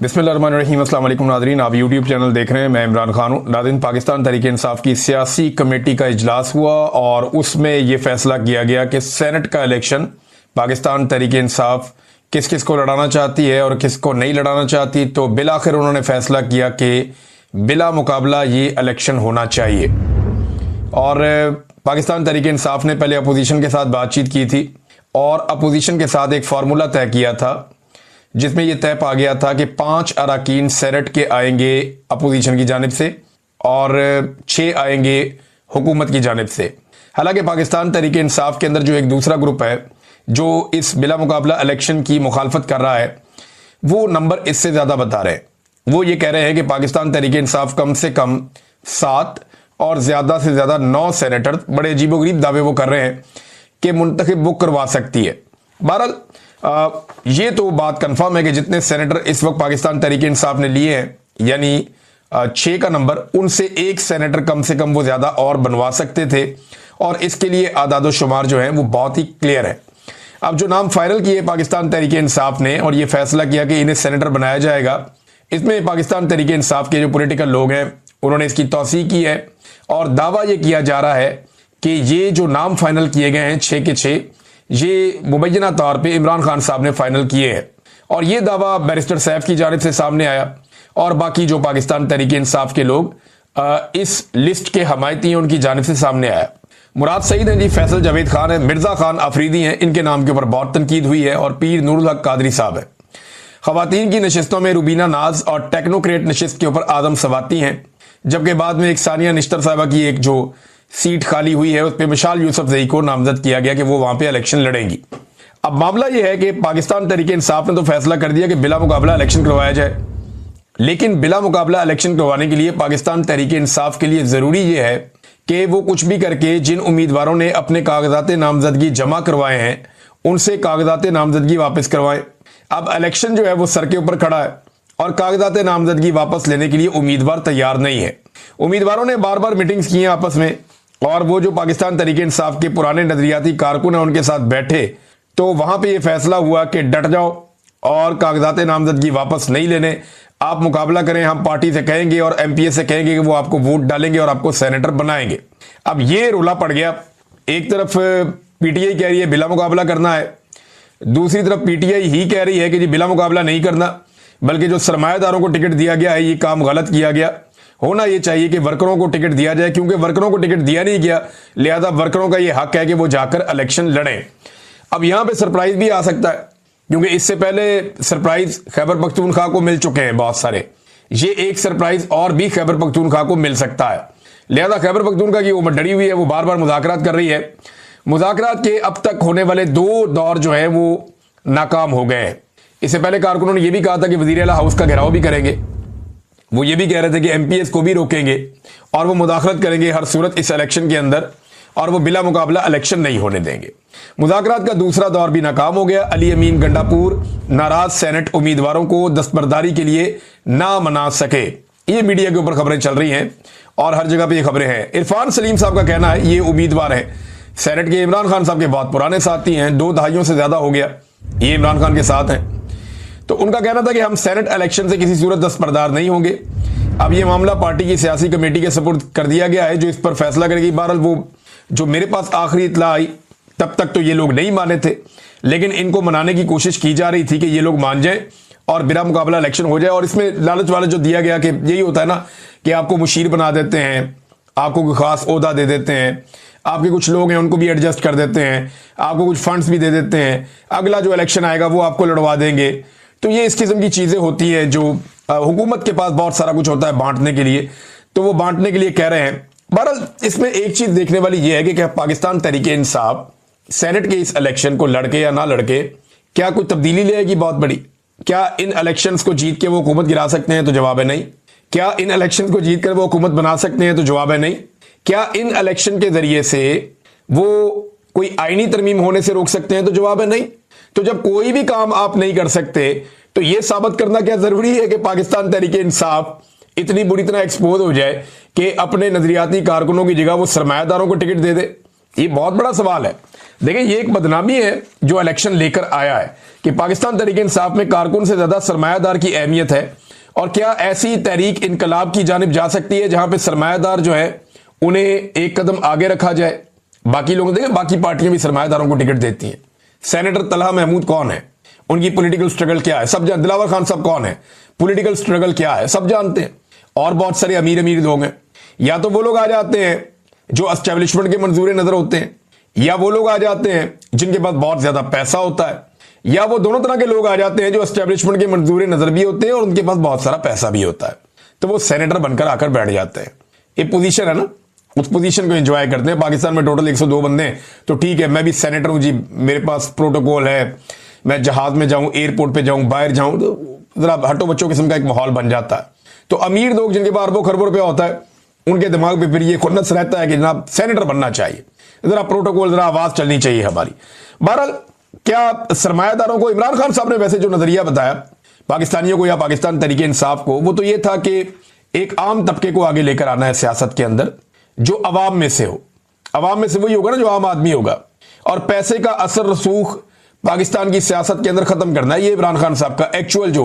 बिस्मिल्लाहिर्रहमानिर्रहीम। अस्सलाम वालेकुम नाज़रीन, आप यूट्यूब चैनल देख रहे हैं। मैं इमरान खान हूँ। नाज़रीन, पाकिस्तान तहरीक इंसाफ की सियासी कमेटी का इजलास हुआ और उसमें यह फैसला किया गया कि सेनेट का इलेक्शन पाकिस्तान तहरीक इंसाफ किस किस को लड़ाना चाहती है और किस को नहीं लड़ाना चाहती। तो बिलाखिर उन्होंने फैसला किया कि बिला मुकाबला ये इलेक्शन होना चाहिए। और पाकिस्तान तहरीक इंसाफ ने पहले अपोजिशन के साथ बातचीत की थी और अपोजिशन के साथ एक फार्मूला तय किया था जिसमें यह तय पा गया था कि 5 अरकान सेनेट के आएंगे अपोजिशन की जानिब से और 6 आएंगे हुकूमत की जानिब से। हालांकि पाकिस्तान तहरीक इंसाफ के अंदर जो एक दूसरा ग्रुप है जो इस बिला मुकाबला इलेक्शन की मुखालफत कर रहा है, वो नंबर इससे ज़्यादा बता रहे हैं। वो ये कह रहे हैं कि पाकिस्तान तहरीक इंसाफ कम से कम 7 और ज़्यादा से ज़्यादा 9 सेनेटर, बड़े अजीबोगरीब दावे वो कर रहे हैं कि मुंतखब वो करवा सकती है। बहरहाल ये तो बात कंफर्म है कि जितने सेनेटर इस वक्त पाकिस्तान तहरीक इंसाफ ने लिए हैं, यानी 6 का नंबर, उनसे एक सेनेटर कम से कम वो ज्यादा और बनवा सकते थे और इसके लिए आदादो शुमार जो है वो बहुत ही क्लियर है। अब जो नाम फाइनल किए पाकिस्तान तहरीक इंसाफ ने और ये फैसला किया कि इन्हें सेनेटर बनाया जाएगा, इसमें पाकिस्तान तहरीक इंसाफ के जो पोलिटिकल लोग हैं उन्होंने इसकी तौसीक की है और दावा यह किया जा रहा है कि ये जो नाम फाइनल किए गए हैं 6 के 6, ये मुबैना तौर पे इमरान खान साहब ने फाइनल किए हैं। और ये दावा बैरिस्टर सैफ की जानिब से सामने आया और बाकी जो पाकिस्तान तहरीक इंसाफ के लोग इस लिस्ट के हमायती हैं उनकी जानिब से सामने आया। मुराद सईद हैं जी, फैसल जावेद खान है, मिर्जा खान अफरीदी हैं, इनके नाम के ऊपर बहुत तनकीद हुई है और पीर नूरुल हक कादरी साहब है। खवातीन की नशिस्तों में रुबीना नाज और टेक्नोक्रेट नशिस्त के ऊपर आदम सवाती हैं, जबकि बाद में एक सानिया निश्तर साहबा की एक जो सीट खाली हुई है उस पर मिशाल यूसुफ जई को नामजद किया गया कि वो वहां पे इलेक्शन लड़ेंगी। अब मामला यह है कि पाकिस्तान तहरीक इंसाफ ने तो फैसला कर दिया कि बिला मुकाबला इलेक्शन करवाया जाए, लेकिन बिला मुकाबला इलेक्शन करवाने के लिए पाकिस्तान तहरीक इंसाफ के लिए जरूरी यह है कि वो कुछ भी करके जिन उम्मीदवारों ने अपने कागजात नामजदगी जमा करवाए हैं उनसे कागजात नामजदगी वापस करवाएं। अब इलेक्शन जो है वो सर के ऊपर खड़ा है और कागजात नामजदगी वापस लेने के लिए उम्मीदवार तैयार नहीं है। उम्मीदवारों ने बार बार मीटिंग्स की हैं आपस में और वो जो पाकिस्तान तहरीक इंसाफ के पुराने नजरियाती कारकुन हैं उनके साथ बैठे तो वहां पे ये फैसला हुआ कि डट जाओ और कागजात नामजदगी वापस नहीं लेने, आप मुकाबला करें, हम पार्टी से कहेंगे और एमपीए से कहेंगे कि वो आपको वोट डालेंगे और आपको सेनेटर बनाएंगे। अब ये रोला पड़ गया। एक तरफ पीटीआई कह रही है बिला मुकाबला करना है, दूसरी तरफ पीटीआई ही कह रही है कि जी बिला मुकाबला नहीं करना, बल्कि जो सरमायादारों को टिकट दिया गया है ये काम गलत किया गया। होना यह चाहिए कि वर्करों को टिकट दिया जाए, क्योंकि वर्करों को टिकट दिया नहीं गया, लिहाजा वर्करों का यह हक है कि वो जाकर इलेक्शन लड़ें। अब यहां पे सरप्राइज भी आ सकता है, क्योंकि इससे पहले सरप्राइज खैबर पख्तूनख्वा को मिल चुके हैं बहुत सारे। ये एक सरप्राइज और भी खैबर पख्तूनख्वा को मिल सकता है। लिहाजा खैबर पख्तूनख्वा की उम्र डरी हुई है, वो बार बार मुज़ाकरात कर रही है। मुज़ाकरात के अब तक होने वाले 2 दौर जो है वो नाकाम हो गए हैं। इससे पहले कारकुनों ने यह भी कहा था कि वज़ीर आला हाउस का घेराव भी करेंगे, वो ये भी कह रहे थे कि एमपीएस को भी रोकेंगे और वो मुदाखलत करेंगे हर सूरत इस इलेक्शन के अंदर और वो बिला मुकाबला इलेक्शन नहीं होने देंगे। मुज़ाकरात का दूसरा दौर भी नाकाम हो गया। अली अमीन गंडापुर नाराज सेनेट उम्मीदवारों को दस्तबरदारी के लिए ना मना सके, ये मीडिया के ऊपर खबरें चल रही हैं और हर जगह पे ये खबरें हैं। इरफान सलीम साहब का कहना है, ये उम्मीदवार हैं सेनेट के, इमरान खान साहब के बहुत पुराने साथी हैं, 2 दहाइयों से ज्यादा हो गया ये इमरान खान के साथ हैं। तो उनका कहना था कि हम सेनेट इलेक्शन से किसी सूरत दस्तबरदार नहीं होंगे। अब यह मामला पार्टी की सियासी कमेटी के सपुर्द कर दिया गया है जो इस पर फैसला करेगी। बहरहाल वो जो मेरे पास आखिरी इत्तला आई तब तक तो ये लोग नहीं माने थे, लेकिन इनको मनाने की कोशिश की जा रही थी कि ये लोग मान जाएं और बिला मुकाबला इलेक्शन हो जाए। और इसमें लालच वालच जो दिया गया कि यही होता है ना कि आपको मुशीर बना देते हैं, आपको कोई खास ओहदा दे देते हैं, आपके कुछ लोग हैं उनको भी एडजस्ट कर देते हैं, आपको कुछ फंड्स भी दे देते हैं, अगला जो इलेक्शन आएगा वो आपको लड़वा देंगे। तो ये इस किस्म की चीजें होती हैं जो हुकूमत के पास बहुत सारा कुछ होता है बांटने के लिए, तो वो बांटने के लिए कह रहे हैं। बहरहाल इसमें एक चीज देखने वाली ये है कि क्या पाकिस्तान तहरीक इंसाफ सेनेट के इस इलेक्शन को लड़के या ना लड़के क्या कोई तब्दीली लेगी बहुत बड़ी? क्या इन इलेक्शंस को जीत के वो हुकूमत गिरा सकते हैं? तो जवाब है नहीं। क्या इन इलेक्शन को जीत कर वो हुकूमत बना सकते हैं? तो जवाब है नहीं। क्या इन इलेक्शन के जरिए से वो कोई आईनी तरमीम होने से रोक सकते हैं? तो जवाब है नहीं। तो जब कोई भी काम आप नहीं कर सकते तो यह साबित करना क्या जरूरी है कि पाकिस्तान तहरीक इंसाफ इतनी बुरी तरह एक्सपोज हो जाए कि अपने नजरियाती कारकुनों की जगह वो सरमायादारों को टिकट दे दे? ये बहुत बड़ा सवाल है। देखिए ये एक बदनामी है जो इलेक्शन लेकर आया है कि पाकिस्तान तहरीक इंसाफ में कारकुन से ज्यादा सरमायादार की अहमियत है। और क्या ऐसी तहरीक इनकलाब की जानिब जा सकती है जहां पे सरमायादार जो है उन्हें एक कदम आगे रखा जाए? बाकी लोग देखें, बाकी पार्टियां भी सरमायादारों को टिकट देती हैं। सेनेटर तलहा महमूद कौन है, उनकी पॉलिटिकल स्ट्रगल क्या है सब जानते। दिलावर खान साहब कौन है, पॉलिटिकल स्ट्रगल क्या है सब जानते हैं। और बहुत सारे अमीर अमीर लोग हैं। या तो वो लोग आ जाते हैं जो एस्टेब्लिशमेंट के मंजूर नजर होते हैं, या वो लोग आ जाते हैं जिनके पास बहुत ज्यादा पैसा होता है, या वो दोनों तरह के लोग आ जाते हैं जो एस्टेब्लिशमेंट के मंजूर नजर भी होते हैं और उनके पास बहुत सारा पैसा भी होता है। तो वो सेनेटर बनकर आकर बैठ जाते हैं। ये पोजीशन है ना, उस पोजीशन को एंजॉय करते हैं। पाकिस्तान में टोटल 102 बंदे हैं, तो ठीक है मैं भी सेनेटर हूं जी, मेरे पास प्रोटोकॉल है, मैं जहाज में जाऊं, एयरपोर्ट पे जाऊं, बाहर जाऊं, तो जरा हटो बच्चों किस्म का एक माहौल बन जाता है। तो अमीर लोग जिनके पास अरबों खरबों रुपया होता है, उनके दिमाग में फिर ये खुन्नस रहता है कि जनाब सेनेटर बनना चाहिए, जरा प्रोटोकॉल, जरा आवाज चलनी चाहिए हमारी। बहरहाल क्या सरमायादारों को इमरान खान साहब ने वैसे जो नजरिया बताया पाकिस्तानियों को या पाकिस्तान तहरीक इंसाफ को, वो तो ये था कि एक आम तबके को आगे लेकर आना है सियासत के अंदर जो अवाम में से हो। अवाम में से वही होगा ना जो आम आदमी होगा, और पैसे का असर रसूख पाकिस्तान की सियासत के अंदर खत्म करना है। ये इमरान खान साहब का एक्चुअल जो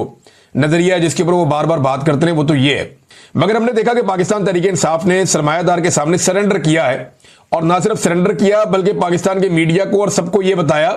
नजरिया है जिसके ऊपर वो बार बार बात करते हैं वो तो ये है। मगर हमने देखा कि पाकिस्तान तहरीक इंसाफ ने सरमायादार के सामने सरेंडर किया है, और ना सिर्फ सरेंडर किया बल्कि पाकिस्तान के मीडिया को और सबको यह बताया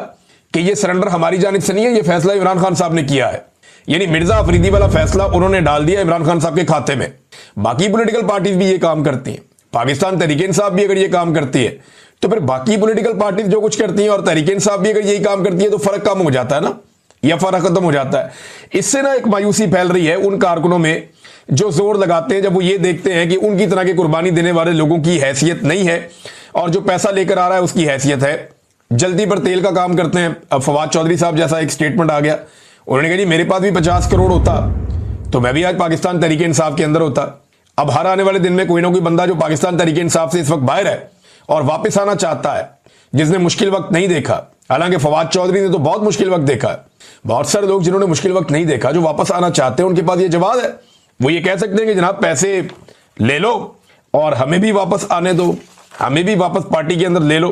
कि यह सरेंडर हमारी जानिब से नहीं है, यह फैसला इमरान खान साहब ने किया है। यानी मिर्जा अफरीदी वाला फैसला उन्होंने डाल दिया इमरान खान साहब के खाते में। बाकी पॉलिटिकल पार्टीज भी ये काम करती हैं, पाकिस्तान तहरीक इंसाफ भी अगर ये काम करती है तो फिर बाकी पॉलिटिकल पार्टीज जो कुछ करती हैं और तहरीक इंसाफ भी अगर यही काम करती है तो फर्क कम हो जाता है ना, या फर्क खत्म हो जाता है। इससे ना एक मायूसी फैल रही है उन कारकुनों में जो जोर लगाते हैं जब वो ये देखते हैं कि उनकी तरह की कुर्बानी देने वाले लोगों की हैसियत नहीं है और जो पैसा लेकर आ रहा है उसकी हैसियत है। जल्दी पर तेल का काम करते हैं। अब फवाद चौधरी साहब जैसा एक स्टेटमेंट आ गया, उन्होंने कहा जी मेरे पास भी 50 करोड़ होता तो मैं भी आज पाकिस्तान तहरीक इंसाफ के अंदर होता। अब हर आने वाले दिन में कोई ना कोई बंदा जो पाकिस्तान तहरीक इंसाफ से इस वक्त बाहर है और वापस आना चाहता है, जिसने मुश्किल वक्त नहीं देखा, हालांकि फवाद चौधरी ने तो बहुत मुश्किल वक्त देखा है, बहुत सारे लोग जिन्होंने मुश्किल वक्त नहीं देखा जो वापस आना चाहते हैं उनके पास ये जवाब है। वो ये कह सकते हैं कि जनाब पैसे ले लो और हमें भी वापस आने दो, हमें भी वापस पार्टी के अंदर ले लो।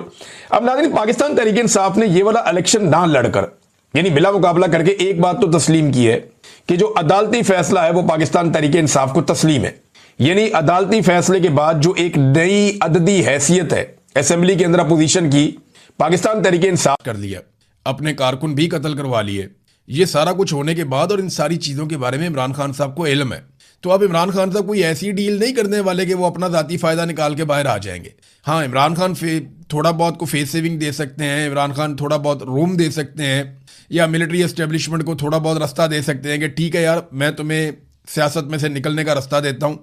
अब नाज़रीन पाकिस्तान तहरीक इंसाफ ने ये वाला इलेक्शन ना लड़कर यानी बिला मुकाबला करके एक बात तो तस्लीम की है कि जो अदालती फैसला है वो पाकिस्तान तहरीक इंसाफ को तस्लीम है। यानी अदालती फैसले के बाद जो एक नई अददी हैसियत है असेंबली के अंदर अपोजिशन की, पाकिस्तान तहरीक इंसाफ कर लिया, अपने कारकुन भी कत्ल करवा लिए। ये सारा कुछ होने के बाद और इन सारी चीजों के बारे में इमरान खान साहब को इल्म है, तो अब इमरान खान साहब कोई ऐसी डील नहीं करने वाले कि वो अपना जाती फायदा निकाल के बाहर आ जाएंगे। हाँ, इमरान खान थोड़ा बहुत को फेस सेविंग दे सकते हैं, इमरान खान थोड़ा बहुत रूम दे सकते हैं, या मिलिट्री एस्टेब्लिशमेंट को थोड़ा बहुत रास्ता दे सकते हैं कि ठीक है यार मैं तुम्हें सियासत में से निकलने का रास्ता देता हूं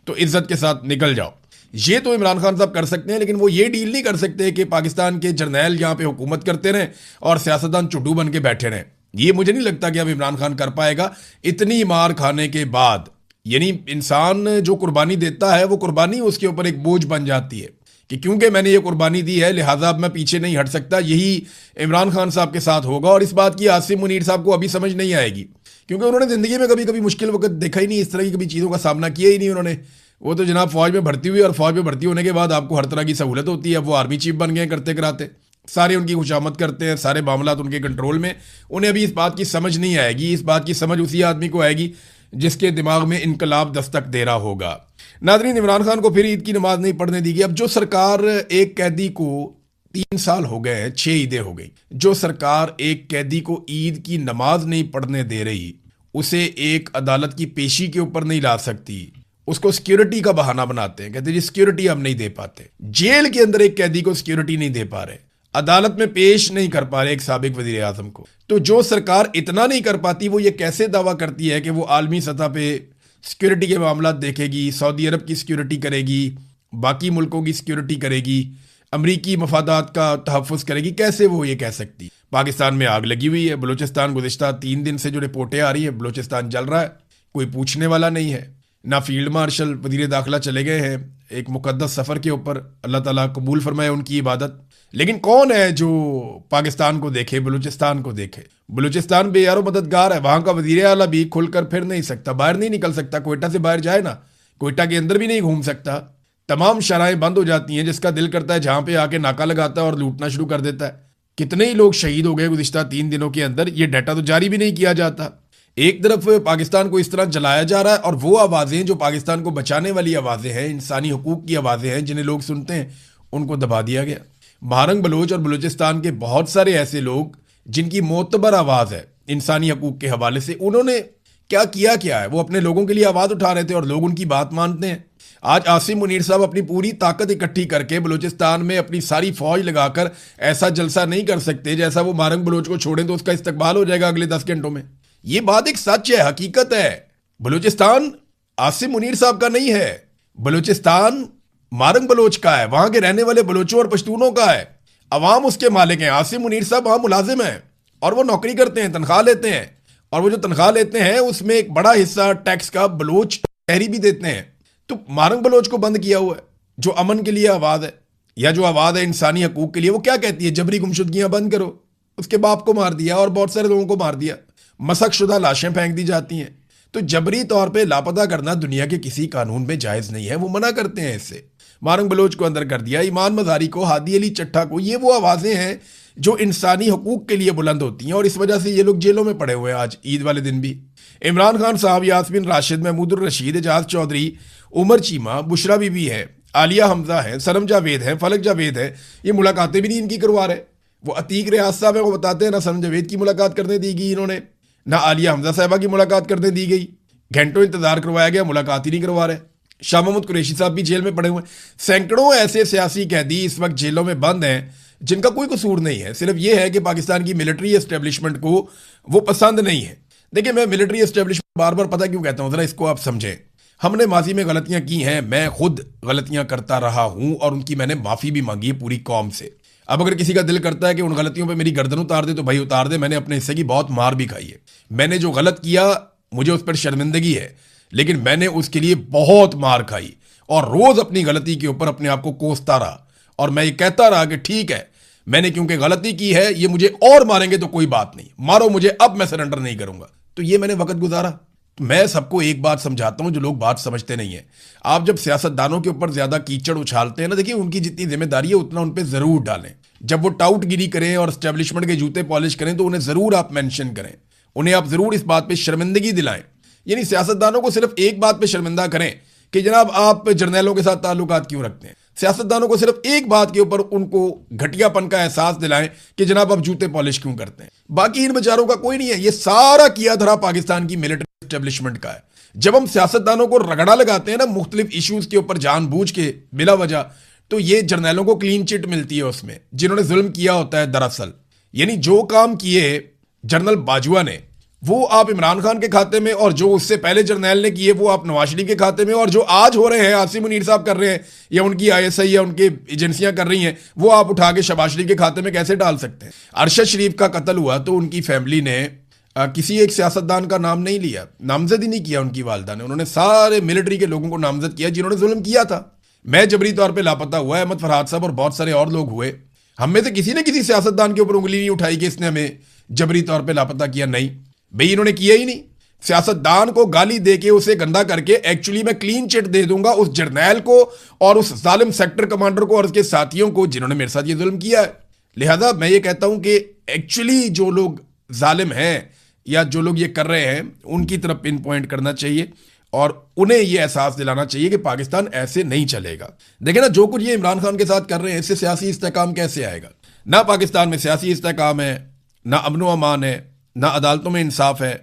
तो इज्जत के साथ निकल जाओ। ये तो इमरान खान साहब कर सकते हैं, लेकिन वो ये डील नहीं कर सकते कि पाकिस्तान के जर्नैल यहाँ पे हुकूमत करते रहें और सियासतदान चुड्डू बन के बैठे रहें। ये मुझे नहीं लगता कि अब इमरान खान कर पाएगा इतनी मार खाने के बाद। यानी इंसान जो कुर्बानी देता है वो कुर्बानी उसके ऊपर एक बोझ बन जाती है कि क्योंकि मैंने ये कुर्बानी दी है लिहाजा अब मैं पीछे नहीं हट सकता। यही इमरान खान साहब के साथ होगा और इस बात की आसिम मुनीर साहब को अभी समझ नहीं आएगी, क्योंकि उन्होंने जिंदगी में कभी कभी मुश्किल वक्त देखा ही नहीं, इस तरह की कभी चीज़ों का सामना किया ही नहीं उन्होंने। वो तो जनाब फौज में भर्ती हुई और फौज में भर्ती होने के बाद आपको हर तरह की सहूलत होती है। अब वो आर्मी चीफ बन गए करते कराते, सारे उनकी खुशामद करते हैं, सारे मामला उनके कंट्रोल में। उन्हें अभी इस बात की समझ नहीं आएगी। इस बात की समझ उसी आदमी को आएगी जिसके दिमाग में इनकलाब दस्तक दे रहा होगा। नाज़रीन, इमरान खान को फिर ईद की नमाज नहीं पढ़ने दी गई। अब जो सरकार एक कैदी को 3 साल हो गए, 6 ईदें हो गई, जो सरकार एक कैदी को ईद की नमाज नहीं पढ़ने दे रही, उसे एक अदालत की पेशी के ऊपर नहीं ला सकती, उसको सिक्योरिटी का बहाना बनाते हैं, कहते जी सिक्योरिटी हम नहीं दे पाते। जेल के अंदर एक कैदी को सिक्योरिटी नहीं दे पा रहे, अदालत में पेश नहीं कर पा रहे एक साबिक वजीर आजम को। तो जो सरकार इतना नहीं कर पाती वो ये कैसे दावा करती है कि वो आलमी सतह पे सिक्योरिटी के मामला देखेगी, सऊदी अरब की सिक्योरिटी करेगी, बाकी मुल्कों की सिक्योरिटी करेगी, अमरीकी मफादात का तहफ़्फ़ुज़ करेगी? कैसे वो ये कह सकती? पाकिस्तान में आग लगी हुई है, बलूचिस्तान गुज़िश्ता 3 दिन से जो रिपोर्टें आ रही है बलूचिस्तान जल रहा है, कोई पूछने वाला नहीं है। ना फील्ड मार्शल वज़ीर दाखिला चले गए हैं एक मुक़द्दस सफ़र के ऊपर, अल्लाह ताला कबूल फरमाए उनकी इबादत। लेकिन कौन है जो पाकिस्तान को देखे, बलूचिस्तान को देखे? बलूचिस्तान बेयारो मददगार है, वहाँ का वज़ीर आला भी खुलकर फिर नहीं सकता, बाहर नहीं निकल सकता। कोयटा से बाहर जाए ना, कोयटा के अंदर भी नहीं घूम सकता, तमाम शराएं बंद हो जाती हैं। जिसका दिल करता है जहाँ पे आके नाका लगाता है और लूटना शुरू कर देता है। कितने ही लोग शहीद हो गए गुज़िश्ता 3 दिनों के अंदर, ये डाटा तो जारी भी नहीं किया जाता। एक तरफ पाकिस्तान को इस तरह जलाया जा रहा है और वो आवाज़ें जो पाकिस्तान को बचाने वाली आवाज़ें हैं, इंसानी हकूक़ की आवाज़ें हैं, जिन्हें लोग सुनते हैं, उनको दबा दिया गया। महारंग बलोच और बलूचिस्तान के बहुत सारे ऐसे लोग जिनकी मोतबर आवाज़ है इंसानी हकूक़ के हवाले से, उन्होंने क्या है, वो अपने लोगों के लिए आवाज़ उठा रहे थे और लोग उनकी बात मानते हैं। आज आसिम मुनीर साहब अपनी पूरी ताकत इकट्ठी करके बलूचिस्तान में अपनी सारी फौज लगाकर ऐसा जलसा नहीं कर सकते जैसा वो महारंग बलोच को छोड़ें तो उसका इस्तकबाल हो जाएगा अगले 10 घंटों में। ये बात एक सच है, हकीकत है। बलूचिस्तान आसिम मुनीर साहब का नहीं है, बलूचिस्तान महारंग बलोच का है, वहां के रहने वाले बलोचों और पश्तूनों का है। अवाम उसके मालिक हैं। आसिम मुनीर साहब वहां मुलाजिम हैं और वो नौकरी करते हैं, तनख्वाह लेते हैं, और वो जो तनख्वाह लेते हैं उसमें एक बड़ा हिस्सा टैक्स का बलोच शहरी भी देते हैं। तो महारंग बलोच को बंद किया हुआ है, जो अमन के लिए आवाज़ है या जो आवाज़ है इंसानी हकूक़ के लिए, वो क्या कहती है? जबरी गुमशुदगियां बंद करो। उसके बाप को मार दिया और बहुत सारे लोगों को मार दिया, मसकशुदा लाशें फेंक दी जाती हैं। तो जबरी तौर पे लापता करना दुनिया के किसी कानून में जायज़ नहीं है, वो मना करते हैं इससे। महारंग बलोच को अंदर कर दिया, ईमान मज़ारी को, हादी अली चट्टा को। ये वो आवाज़ें हैं जो इंसानी हकूक़ के लिए बुलंद होती हैं और इस वजह से ये लोग जेलों में पड़े हुए हैं आज ईद वाले दिन भी। इमरान खान साहब, यास्मीन राशिद, महमूदुर रशीद, एजाज चौधरी, उमर चीमा, बुशरा बीबी है, आलिया हमजा है, सनम जावेद है, फलक जावेद है, ये मुलाकातें भी नहीं इनकी करवा रहे। वो अतीक रियाज साहब है, वो बताते हैं ना सनम जावेद की मुलाकात करने दी गई इन्होंने, ना आलिया हमजा साहबा की मुलाकात करने दी गई। घंटों इंतजार करवाया गया, मुलाकात ही नहीं करवा रहे। शाह महमूद कुरैशी साहब भी जेल में पड़े हुए हैं। सैकड़ों ऐसे सियासी कैदी इस वक्त जेलों में बंद हैं जिनका कोई कसूर नहीं है, सिर्फ ये है कि पाकिस्तान की मिलिट्री एस्टेब्लिशमेंट को वो पसंद नहीं है। देखिए, मैं मिलिट्री एस्टेब्लिशमेंट बार बार पता क्यों कहता हूँ, जरा इसको आप समझें। हमने माजी में गलतियां की हैं, मैं खुद गलतियां करता रहा हूं और उनकी मैंने माफ़ी भी मांगी है पूरी कौम से। अब अगर किसी का दिल करता है कि उन गलतियों पे मेरी गर्दन उतार दे तो भाई उतार दे, मैंने अपने हिस्से की बहुत मार भी खाई है। मैंने जो गलत किया मुझे उस पर शर्मिंदगी है, लेकिन मैंने उसके लिए बहुत मार खाई और रोज़ अपनी गलती के ऊपर अपने आप को कोसता रहा और मैं ये कहता रहा कि ठीक है, मैंने क्योंकि गलती की है, ये मुझे और मारेंगे तो कोई बात नहीं, मारो मुझे, अब मैं सरेंडर नहीं करूंगा। तो ये मैंने वक्त गुजारा। मैं सबको एक बात समझाता हूं जो लोग बात समझते नहीं है। आप जब सियासतदानों के ऊपर ज्यादा कीचड़ उछालते हैं ना, देखिए उनकी जितनी जिम्मेदारी है उतना उन पर जरूर डालें। जब वो टाउटगिरी करें और एस्टेब्लिशमेंट के जूते पॉलिश करें तो उन्हें जरूर आप मेंशन करें, उन्हें आप जरूर इस बात पे शर्मिंदगी दिलाएं। यानी सियासतदानों को सिर्फ एक बात पे शर्मिंदा करें कि जनाब आप जर्नैलों के साथ ताल्लुकात क्यों रखते हैं। सियासतदानों को सिर्फ एक बात के ऊपर उनको घटियापन का एहसास दिलाएं कि जनाब आप जूते पॉलिश क्यों करते हैं। बाकी इन बेचारों का कोई नहीं है, ये सारा किया धरा पाकिस्तान की मिलिट्री एस्टेब्लिशमेंट का है। जब हम सियासतदानों को रगड़ा लगाते हैं ना मुख्तलिफ इश्यूज के ऊपर जानबूझ के बिला वजह, तो ये जर्नैलों को क्लीन चिट मिलती है उसमें, जिन्होंने जुल्म किया होता है दरअसल। यानी जो काम किए जनरल बाजवा ने वो आप इमरान खान के खाते में, और जो उससे पहले जर्नैल ने किए वो आप नवाज शरीफ के खाते में, और जो आज हो रहे हैं आसिम मुनीर साहब कर रहे हैं या उनकी ISI या उनकी एजेंसियां कर रही हैं, वो आप उठा के शहबाज शरीफ के खाते में कैसे डाल सकते हैं। अरशद शरीफ का कत्ल हुआ तो उनकी फैमिली ने किसी एक सियासतदान का नाम नहीं लिया, नामजद ही नहीं किया उनकी वालदा ने, उन्होंने सारे मिलिट्री के लोगों को नामजद किया जिन्होंने जुल्म किया था। मैं जबरी तौर पर लापता हुआ, अहमद फरहाद साहब और बहुत सारे और लोग हुए। हम में से किसी ने किसी सियासतदान के ऊपर उंगली नहीं उठाई कि इसने हमें जबरी तौर पर लापता किया, नहीं भाई, इन्होंने किया ही नहीं। सियासतदान को गाली देके उसे गंदा करके एक्चुअली मैं क्लीन चिट दे दूंगा उस जर्नैल को और उस जालिम सेक्टर कमांडर को और उसके साथियों को जिन्होंने मेरे साथ ये जुल्म किया है। लिहाजा मैं ये कहता हूं कि एक्चुअली जो लोग जालिम हैं या जो लोग ये कर रहे हैं उनकी तरफ पिन पॉइंट करना चाहिए और उन्हें यह एहसास दिलाना चाहिए कि पाकिस्तान ऐसे नहीं चलेगा। देखें ना, जो कुछ ये इमरान खान के साथ कर रहे हैं इससे सियासी इस्तेहकाम कैसे आएगा। ना पाकिस्तान में सियासी इस्तेहकाम है, ना अमन व अमान है, ना अदालतों में इंसाफ है,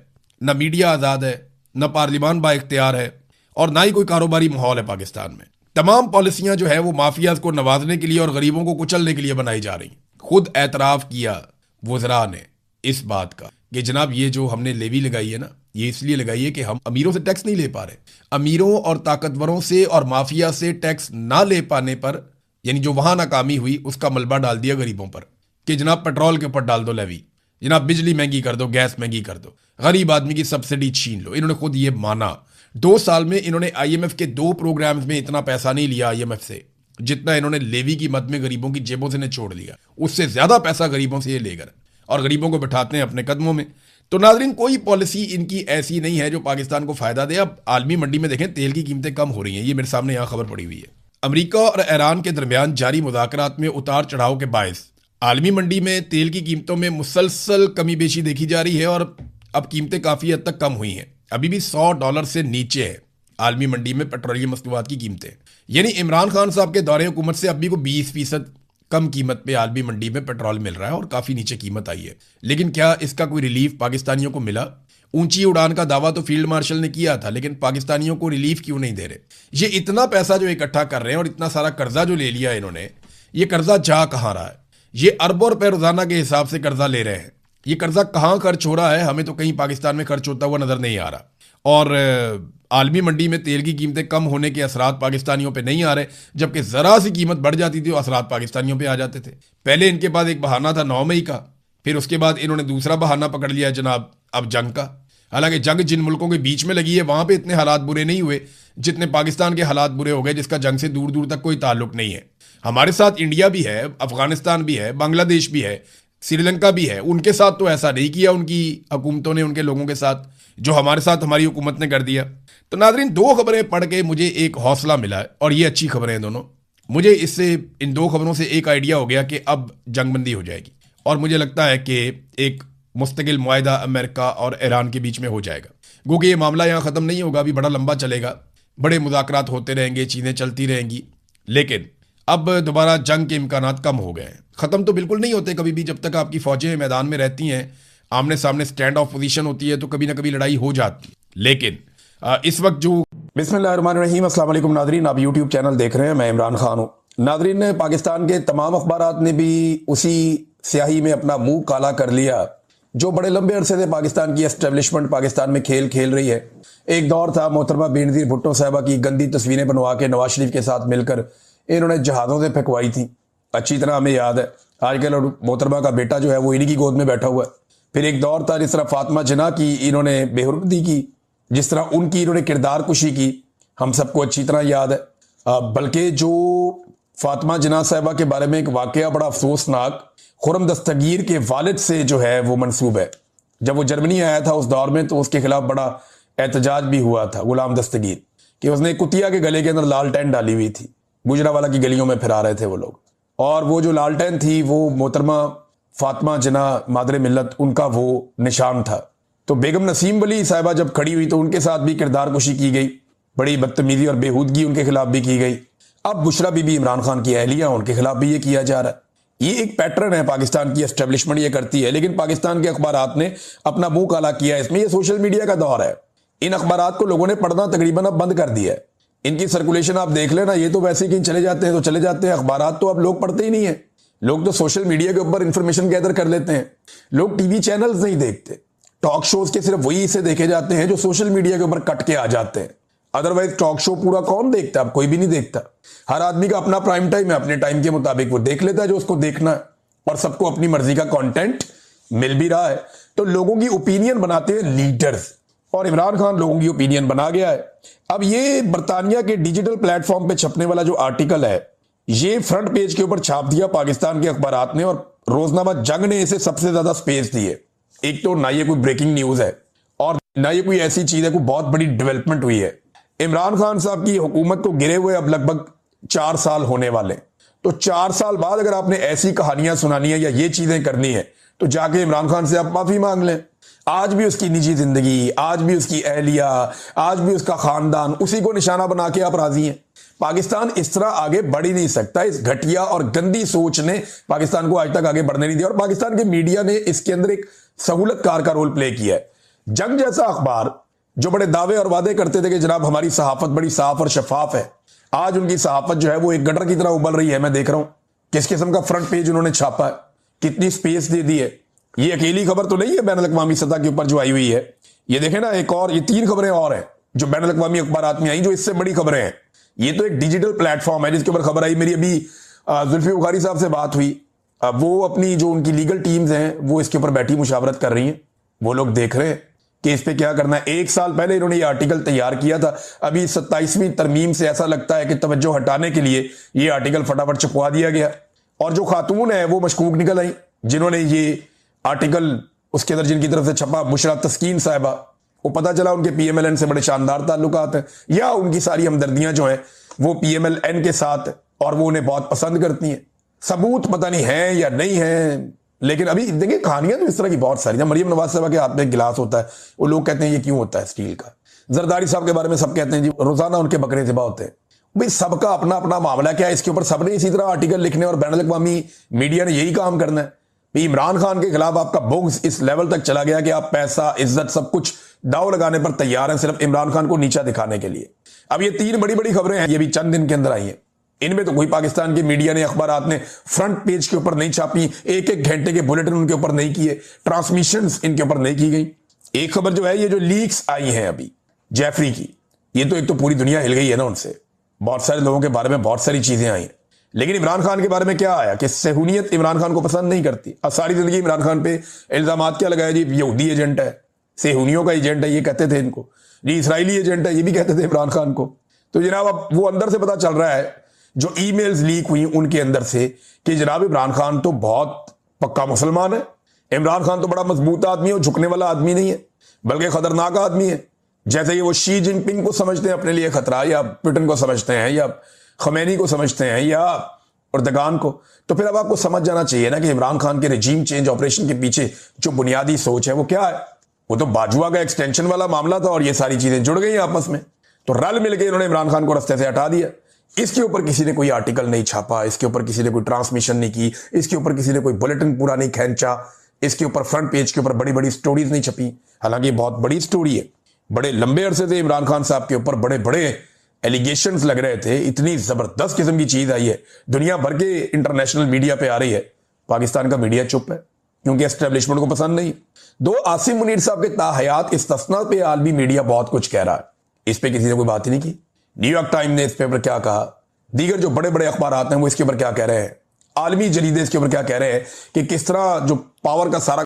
ना मीडिया आज़ाद है, ना पार्लिमान बाइख्तियार है और ना ही कोई कारोबारी माहौल है पाकिस्तान में। तमाम पॉलिसियां जो है वो माफियाज को नवाजने के लिए और गरीबों को कुचलने के लिए बनाई जा रही। खुद एतराफ़ किया वज़रा ने इस बात का कि जनाब ये जो हमने लेवी लगाई है ना, ये इसलिए लगाई है कि हम अमीरों से टैक्स नहीं ले पा रहे। अमीरों और ताकतवरों से और माफिया से टैक्स ना ले पाने पर, यानी जो वहां नाकामी हुई उसका मलबा डाल दिया गरीबों पर कि जनाब पेट्रोल के ऊपर डाल दो लेवी, जनाब बिजली महंगी कर दो, गैस महंगी कर दो, गरीब आदमी की सब्सिडी छीन लो। इन्होंने खुद ये माना। 2 साल में इन्होंने IMF के 2 प्रोग्राम्स में इतना पैसा नहीं लिया IMF से जितना इन्होंने लेवी की मद में गरीबों की जेबों से छोड़ लिया। उससे ज्यादा पैसा गरीबों से ये लेकर और गरीबों को बिठाते हैं अपने कदमों में। तो नाज़रीन, कोई पॉलिसी इनकी ऐसी नहीं है जो पाकिस्तान को फायदा दे। अब आलमी मंडी में देखें तेल की कीमतें कम हो रही हैं, ये मेरे सामने यहाँ खबर पड़ी हुई है। अमेरिका और ईरान के दरमियान जारी मुज़ाकरात में उतार चढ़ाव के बायस आलमी मंडी में तेल की कीमतों में मुसलसल कमी बेशी देखी जा रही है और अब कीमतें काफ़ी हद तक कम हुई हैं। अभी भी $100 से नीचे है आलमी मंडी में पेट्रोलियम मसनूआत की कीमतें। यानी इमरान खान साहब के दौरे हुकूमत से अब भी को 20% कम कीमत पे आलमी मंडी में पेट्रोल मिल रहा है और काफ़ी नीचे कीमत आई है। लेकिन क्या इसका कोई रिलीफ पाकिस्तानियों को मिला? ऊंची उड़ान का दावा तो फील्ड मार्शल ने किया था, लेकिन पाकिस्तानियों को रिलीफ क्यों नहीं दे रहे? ये इतना पैसा जो इकट्ठा कर रहे हैं और इतना सारा कर्जा जो ले लिया इन्होंने, ये कर्जा जा कहाँ रहा है? ये अरबों रुपए रोजाना के हिसाब से कर्जा ले रहे हैं। ये कर्जा कहाँ खर्च हो रहा है? हमें तो कहीं पाकिस्तान में खर्च होता हुआ नजर नहीं आ रहा। और आलमी मंडी में तेल की कीमतें कम होने के असरात पाकिस्तानियों पे नहीं आ रहे, जबकि जरा सी कीमत बढ़ जाती थी तो असरात पाकिस्तानियों पे आ जाते थे। पहले इनके पास एक बहाना था 9 मई का, फिर उसके बाद इन्होंने दूसरा बहाना पकड़ लिया जनाब अब जंग का। हालांकि जंग जिन मुल्कों के बीच में लगी है वहां पे इतने हालात बुरे नहीं हुए जितने पाकिस्तान के हालात बुरे हो गए, जिसका जंग से दूर दूर तक कोई ताल्लुक नहीं है। हमारे साथ इंडिया भी है, अफगानिस्तान भी है, बांग्लादेश भी है, श्रीलंका भी है। उनके साथ तो ऐसा नहीं किया उनकी हुकूमतों ने उनके लोगों के साथ जो हमारे साथ हमारी हुकूमत ने कर दिया। तो नाजरीन, 2 खबरें पढ़ के मुझे एक हौसला मिला है और ये अच्छी खबरें हैं दोनों। मुझे इससे इन 2 खबरों से एक आइडिया हो गया कि अब जंगबंदी हो जाएगी और मुझे लगता है कि एक मुस्तकिल मुआहिदा अमेरिका और ईरान के बीच में हो जाएगा। क्योंकि ये मामला यहाँ ख़त्म नहीं होगा, अभी बड़ा लंबा चलेगा, बड़े मुज़ाकरात होते रहेंगे, चीज़ें चलती रहेंगी, लेकिन अब दोबारा जंग के इम्कानात कम हो गए हैं। ख़त्म तो बिल्कुल नहीं होते कभी भी, जब तक आपकी फ़ौजें मैदान में रहती हैं, आमने सामने स्टैंड ऑफ पोजीशन होती है, तो कभी ना कभी लड़ाई हो जाती है। लेकिन इस वक्त जो बिस्मिल्लाहिर्रहमानिर्रहीम, अस्सलाम वालेकुम नादरीन, आप यूट्यूब चैनल देख रहे हैं, मैं इमरान खान हूँ। नादरीन, पाकिस्तान के तमाम अखबारात ने भी उसी स्याही में अपना मुंह काला कर लिया जो बड़े लंबे अरसे से पाकिस्तान की एस्टेब्लिशमेंट पाकिस्तान में खेल खेल रही है। एक दौर था मोहतरमा बेनज़ीर भुट्टो साहबा की गंदी तस्वीरें बनवा के नवाज शरीफ के साथ मिलकर इन्होंने जहाज़ों से फेंकवाई थी, अच्छी तरह हमें याद है। आजकल मोहतरमा का बेटा जो है वो इन्हीं की गोद में बैठा हुआ है। फिर एक दौर था जिस तरह फातिमा जिन्ना की इन्होंने बेहुरमती की, जिस तरह उनकी इन्होंने किरदार कुशी की, हम सबको अच्छी तरह याद है। बल्कि जो फातिमा जिन्ना साहबा के बारे में एक वाकया बड़ा अफसोसनाक खुरम दस्तगीर के वालिद से जो है वो मंसूब है। जब वो जर्मनी आया था उस दौर में तो उसके खिलाफ बड़ा एहतजाज भी हुआ था गुलाम दस्तगीर कि उसने कुतिया के गले के अंदर लालटेन डाली हुई थी। गुजरावाला की गलियों में फिरा रहे थे वो लोग, और वो जो लालटेन थी वो मोहतरमा फातिमा जिन्ना मादरे मिल्लत उनका वो निशान था। तो बेगम नसीम वली साहिबा जब खड़ी हुई तो उनके साथ भी किरदार कुशी की गई, बड़ी बदतमीजी और बेहूदगी उनके खिलाफ भी की गई। अब बुशरा बीबी इमरान खान की अहलिया, उनके खिलाफ भी ये किया जा रहा है। ये एक पैटर्न है, पाकिस्तान की एस्टेब्लिशमेंट ये करती है, लेकिन पाकिस्तान के अखबारात ने अपना मुंह काला किया है इसमें। ये सोशल मीडिया का दौर है, इन अखबारात को लोगों ने पढ़ना तकरीबन अब बंद कर दिया है। इनकी सर्कुलेशन आप देख लेना, ये तो वैसे ही कहीं चले जाते हैं तो चले जाते हैं, अखबारात तो अब लोग पढ़ते ही नहीं है। लोग तो सोशल मीडिया के ऊपर इंफॉर्मेशन गैदर कर लेते हैं। लोग टीवी चैनल्स नहीं देखते, टॉक शोज के सिर्फ वही हिस्से देखे जाते हैं जो सोशल मीडिया के ऊपर कट के आ जाते हैं। अदरवाइज टॉक शो पूरा कौन देखता है? अब कोई भी नहीं देखता। हर आदमी का अपना प्राइम टाइम है, अपने टाइम के मुताबिक वो देख लेता है जो उसको देखना है, और सबको अपनी मर्जी का कंटेंट मिल भी रहा है। तो लोगों की ओपिनियन बनाते हैं लीडर्स, और इमरान खान लोगों की ओपिनियन बना गया है। अब ये बरतानिया के डिजिटल प्लेटफॉर्म पे छपने वाला जो आर्टिकल है, ये फ्रंट पेज के ऊपर छाप दिया पाकिस्तान के अखबारात ने, और रोजनामा जंग ने इसे सबसे ज्यादा स्पेस दी है। एक तो ना ये कोई ब्रेकिंग न्यूज है और ना ये कोई ऐसी चीज है, कोई बहुत बड़ी डेवलपमेंट हुई है। इमरान खान साहब की हुकूमत को गिरे हुए अब लगभग 4 साल होने वाले, तो 4 साल बाद अगर आपने ऐसी कहानियां सुनानी है या ये चीजें करनी है तो जाके इमरान खान से आप माफी मांग लें। आज भी उसकी निजी जिंदगी, आज भी उसकी अहलिया, आज भी उसका खानदान, उसी को निशाना बना के आप राजी हैं। पाकिस्तान इस तरह आगे बढ़ ही नहीं सकता। इस घटिया और गंदी सोच ने पाकिस्तान को आज तक आगे बढ़ने नहीं दिया, और पाकिस्तान के मीडिया ने इसके अंदर एक सहूलतकार का रोल प्ले किया है। जंग जैसा अखबार जो बड़े दावे और वादे करते थे कि जनाब हमारी सहाफत बड़ी साफ और शफाफ है, आज उनकी सहाफत जो है वो एक गटर की तरह उबल रही है। मैं देख रहा हूं किस किस्म का फ्रंट पेज उन्होंने छापा है, कितनी स्पेस दे दी है। ये अकेली खबर तो नहीं है बैन अल-अक़वामी सतह के ऊपर जो आई हुई है। ये देखें ना, एक और, ये 3 खबरें और हैं जो बैन अल-अक़वामी अखबारात में आई जो इससे बड़ी खबरें हैं। ये तो एक डिजिटल प्लेटफॉर्म है जिसके ऊपर खबर आई। मेरी अभी जुल्फी बुखारी साहब से बात हुई, वो अपनी जो उनकी लीगल टीम्स हैं वो इसके ऊपर बैठी मुशावरत कर रही हैं। वो लोग देख रहे हैं कि इस पे क्या करना है। 1 साल पहले इन्होंने ये आर्टिकल तैयार किया था। अभी 27वीं तरमीम से ऐसा लगता है कि तवज्जो हटाने के लिए ये आर्टिकल फटाफट छपवा दिया गया, और जो खातून है वो मशकूक निकल आई जिन्होंने ये आर्टिकल उसके अंदर जिनकी तरफ से छपा, बुशरा तस्कीन साहिबा, वो पता चला उनके PMLN से बड़े शानदार ताल्लुकात हैं, या उनकी सारी हमदर्दियां जो हैं वो PMLN के साथ, और वो उन्हें बहुत पसंद करती हैं। सबूत पता नहीं है या नहीं है, लेकिन अभी देखिए कहानियां तो इस तरह की बहुत सारी। जब मरियम नवाज साहब के हाथ में एक गिलास होता है, वो लोग कहते हैं ये क्यों होता है स्टील का। जरदारी साहब के बारे में सब कहते हैं जी रोजाना उनके बकरे ज़िबा होते हैं। भाई सबका अपना अपना मामला क्या है, इसके ऊपर सबने इसी तरह आर्टिकल लिखने और बैनुल अक़वामी मीडिया ने यही काम करना है। भाई इमरान खान के खिलाफ आपका बुग़्ज़ इस लेवल तक चला गया कि आप पैसा, इज्जत, सब कुछ दाव लगाने पर तैयार हैं सिर्फ इमरान खान को नीचा दिखाने के लिए। अब ये 3 बड़ी बड़ी खबरें हैं, ये भी चंद दिन के अंदर आई हैं। इनमें तो कोई पाकिस्तान की मीडिया ने, अखबारात ने फ्रंट पेज के ऊपर नहीं छापी, एक एक घंटे के बुलेटिन उनके ऊपर नहीं किए, ट्रांसमिशंस इनके ऊपर नहीं की गई। एक खबर जो है, ये जो लीक्स आई हैं अभी जेफरी की, ये तो एक तो पूरी दुनिया हिल गई है ना उनसे। बहुत सारे लोगों के बारे में बहुत सारी चीजें आई हैं, लेकिन इमरान खान के बारे में क्या आया कि सेहूनियत इमरान खान को पसंद नहीं करती। अब सारी जिंदगी इमरान खान पे इल्जामात क्या लगाया जी, यहूदी एजेंट है, सेहूनियों का एजेंट है, ये कहते थे इनको जी, इसराइली एजेंट है, ये भी कहते थे इमरान खान को। तो जनाब अब वो अंदर से पता चल रहा है, जो ईमेल्स लीक हुई उनके अंदर से, कि जनाब इमरान खान तो बहुत पक्का मुसलमान है, इमरान खान तो बड़ा मजबूत आदमी है, झुकने वाला आदमी नहीं है, बल्कि खतरनाक आदमी है। जैसे कि वो शी जिनपिंग को समझते हैं अपने लिए खतरा, या पुतिन को समझते हैं, या खमैनी को समझते हैं, या उर्दगान को। तो फिर अब आपको समझ जाना चाहिए ना कि इमरान खान के रिजीम चेंज ऑपरेशन के पीछे जो बुनियादी सोच है वो क्या है। वो तो बाजुआ का एक्सटेंशन वाला मामला था और ये सारी चीजें जुड़ गई आपस में, तो रल मिल के इन्होंने इमरान खान को रास्ते से हटा दिया। इसके ऊपर किसी ने कोई आर्टिकल नहीं छापा, इसके ऊपर किसी ने कोई ट्रांसमिशन नहीं की, इसके ऊपर किसी ने कोई बुलेटिन पूरा नहीं खींचा, इसके ऊपर फ्रंट पेज के ऊपर बड़ी बड़ी स्टोरीज नहीं छपी। हालांकि बहुत बड़ी स्टोरी है, बड़े लंबे अरसे से इमरान खान साहब के ऊपर बड़े बड़े एलिगेशंस लग रहे थे, इतनी जबरदस्त किस्म की चीज आई है, दुनिया भर के इंटरनेशनल मीडिया पे आ रही है। पाकिस्तान का मीडिया चुप है क्योंकि एस्टेब्लिशमेंट को पसंद नहीं। दो आसिम मुनीर साहब के ताहयात इस्तिस्ना पे आलमी मीडिया बहुत कुछ कह रहा है, इस पे किसी ने कोई बात ही नहीं की। न्यूयॉर्क टाइम ने इस पेपर क्या कहा, दीगर जो बड़े बड़े अखबार हैं वो इसके ऊपर क्या कह रहे हैं, आलमी जरीदे इसके ऊपर क्या कह रहे हैं कि किस तरह जो पावर का सारा